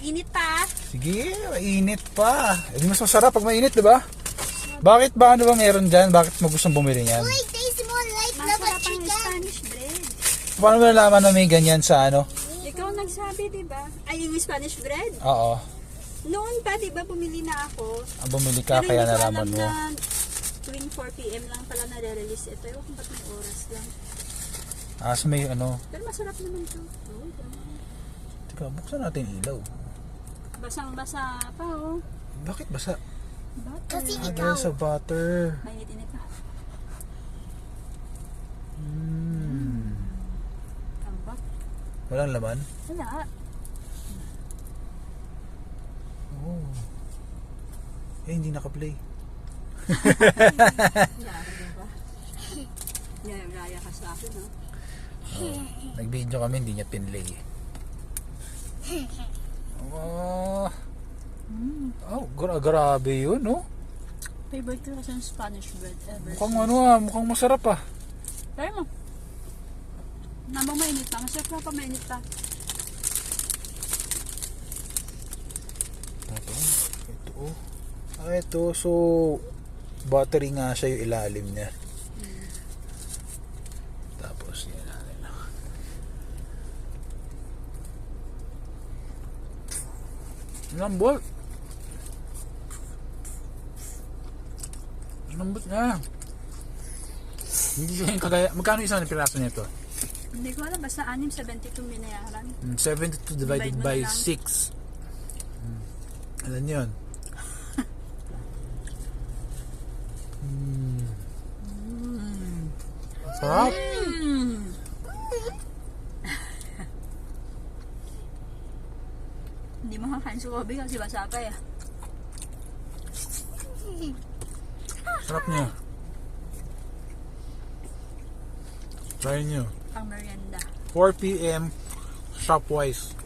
Init pa. Sige, mainit pa. Eh, mas masarap pag mainit, di ba? Bakit ba? Ano ba meron dyan? Bakit mo gustong bumili niyan? Uy, taste mo like the Masarap ang chicken. Spanish bread. Paano mo nalaman na may ganyan sa ano? Ikaw nagsabi, di ba? Ay, yung Spanish bread. Oo. Noon pa, di ba, bumili na ako. Bumili ka, Pero kaya hindi ko nalaman alam mo. na tuwing 4 p.m. lang pala nare-release ito. Ewan kung ba't may oras lang. Ah, so may ano. Pero masarap naman ito. Oh, Teka, buksan natin yung ilaw. basang-basa pa, oh. Bakit basa? Butter. Kasi Ah, dahil sa butter. Mainit-init na. Tambak. Walang laman? Wala. Oh. Eh, hindi naka-play. Yara, diba? Gaya ka sa akin, no? Nag-video kami, hindi niya pinlay. Oh, grabe yun, no? Favorite ko kasi yung Spanish bread ever. Mukhang masarap ah. Try mo. Nabang mainit pa. Masarap na pa mainit pa. Ito, oh. Ah, ito, so, buttery nga siya yung ilalim niya. Tapos, yan natin. Lambot. Lambot na. Hindi siya yung kagaya. Magkano isang piraso nito? Hindi ko alam. Basta 6.72 binayaran. 72 divided Divide mo by na lang. 6. Alam yun? Sarap. Hindi makakain sa kobe kasi basa pa eh. Sarap niya. Try niyo. Pang merienda. 4 p.m. Shopwise.